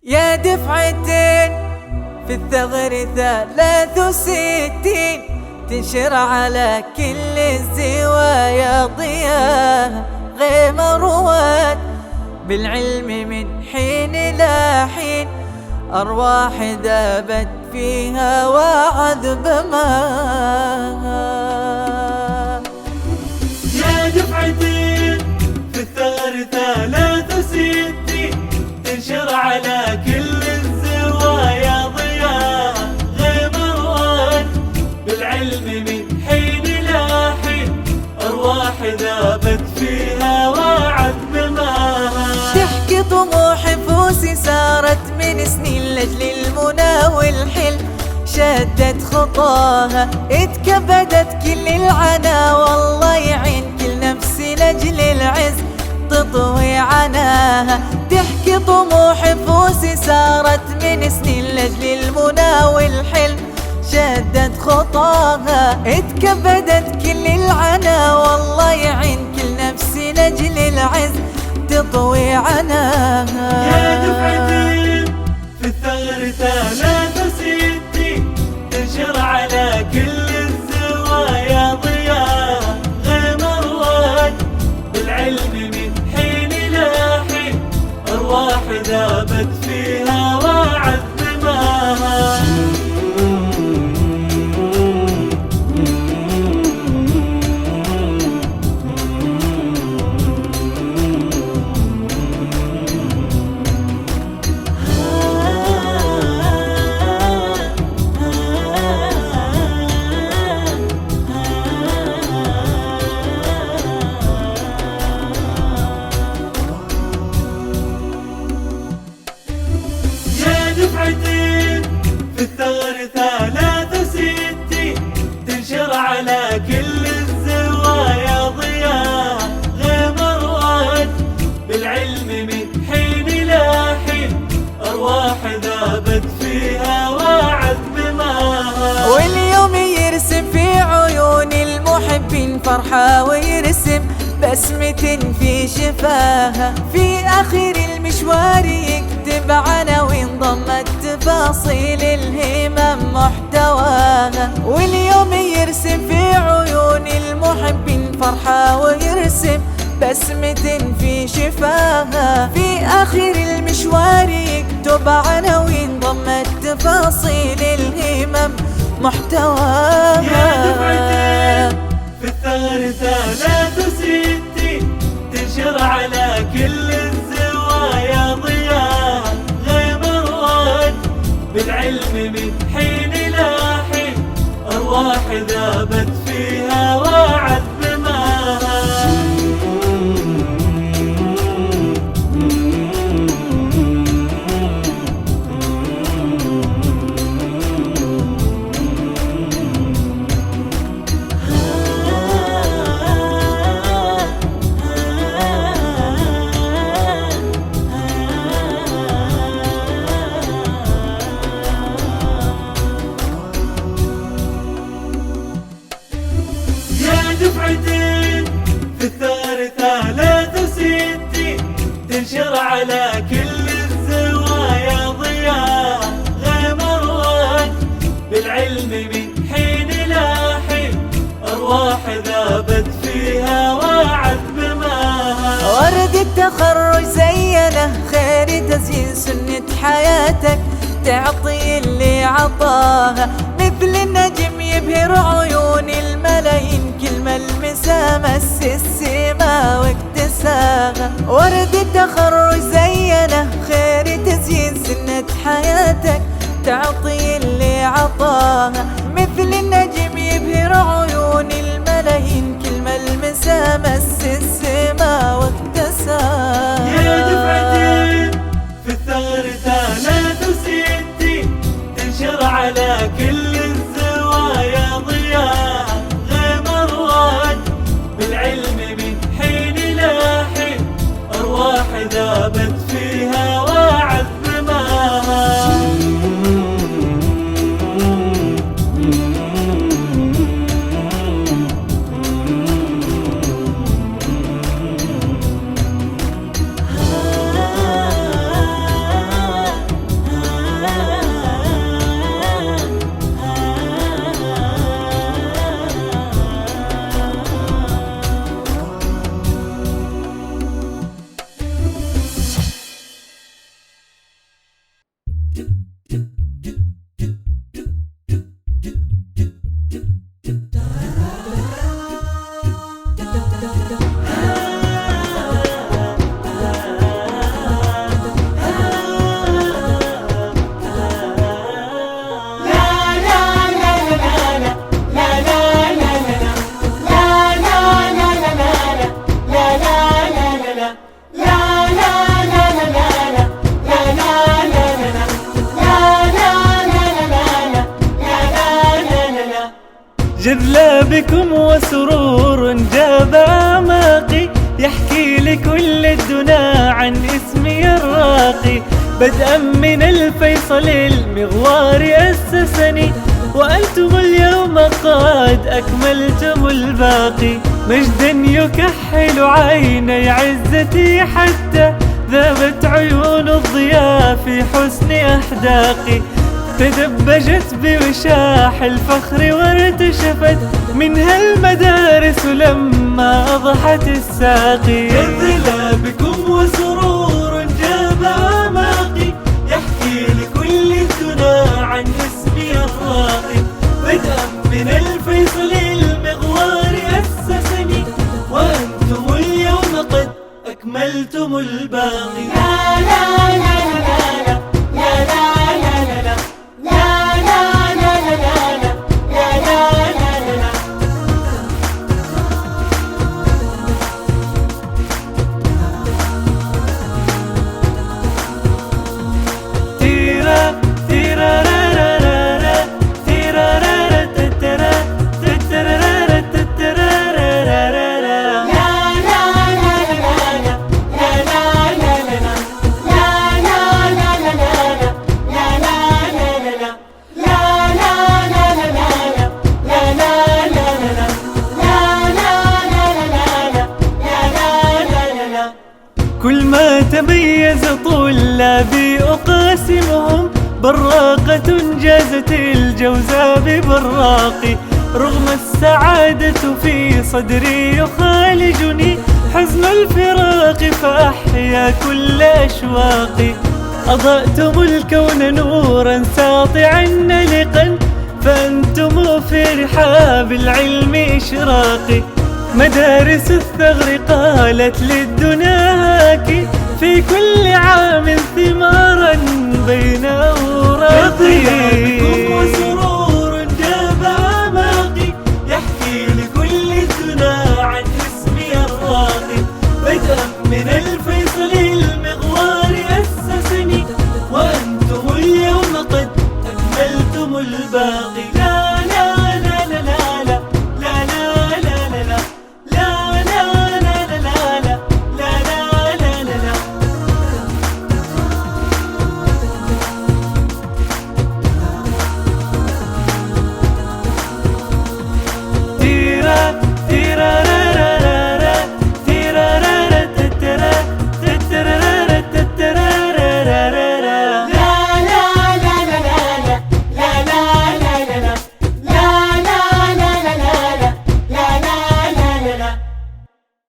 يا دفعتين في الثغر 63 تنشر على كل الزوايا ضياء غيم رواد بالعلم من حين إلى حين، أرواح ذابت فيها وعذب ما. يا دفعتين في الثغر 63 تنشر على كل الزوايا ضياء غيم رواد بالعلم من حين إلى حين، أرواح ذابت فيها وعذب ماها. تحكي طموح نفوسي سارت من سنين لأجل المنى والحلم، شدت خطاها اتكبدت كل العنا، والله يعين كل نفس لأجل العز تطوي عناها. تحكي طموح نفوسي سارت من سنين لأجل المنى والحلم، شدت خطاها اتكبدت كل العنا، والله يعين كل نفس لأجل العز تطوي عناها. يا دفعتين في الثغر 63 تنشر على كل الزوايا ضياء غيم رواد بالعلم من حين إلى حين، أرواح ذابت فيها وعذب ماها. دفعتين في الثغر 63 تنشر على كل الزوايا ضياء غيم رواد بالعلم من حين إلى حين، أرواح ذابت فيها وعذب ماها. واليوم يرسم في عيون المحبين فرحة، ويرسم بسمة في شفاها، في آخر المشوار يكتب عناوين ضمت تفاصيل الهمم محتواها. واليوم يرسم في عيون المحبين فرحة، ويرسم بسمة في شفاها، في آخر المشوار يكتب عناوين ضمت تفاصيل الهمم محتواها. يا دفعتين في الثغر 63 تنشر على كل الزوايا ضياء غيم رواد بالعلم من حين إلى حين، أرواح ذابت فيها وعذب ماها. دفعتين في الثغر 63 تنشر على كل الزوايا ضياء غيم رواد بالعلم من حين إلى حين، أرواح ذابت فيها وعذب ماها. ورد التخرج زينه خير تزيين سنة حياتك، تعطي اللي عطاها مثل النجم يبهر عيون الملايين، كل ملمسه مس السما واكتساها. ورد التخرج زينه خير تزيين سنة حياتك، تعطي اللي عطاها مثل النجم يبهر عيون الملايين، كل ملمسه مس السما واكتساها. ذابت فيها وعظماها. جذلابكم وسرور جاب أعماقي، يحكي لكل الدنا عن اسمي الراقي. بدءا من الفيصل المغوار أسسني، وأنتم اليوم قد أكملتم الباقي. مجدا يكحل عيني عزتي، حتى ذابت عيون الضياء في حسن أحداقي. تدبجت بوشاح الفخر وارتشفت منها المدارس لما أضحت الساقي. جذلابكم وسرور جاب أعماقي، يحكي لكل الدنا عن اسمي الراقي. بدءا من الفيصل المغوار أسسني، وأنتم اليوم قد أكملتم الباقي. لا لا لا لا لا لا لا لا كل ما تميز طلابي أقاسمهم، براقة جازت الجوزاء ببراقي. رغم السعادة في صدري يخالجني، حزن الفراق فأحيا كل أشواقي. أضأتم الكون نورا ساطعا نلقا، فأنتم في رحاب العلم إشراقي. مدارس الثغر قالت للدنا هاكي، في كل عام ثمارا بين أوراقي.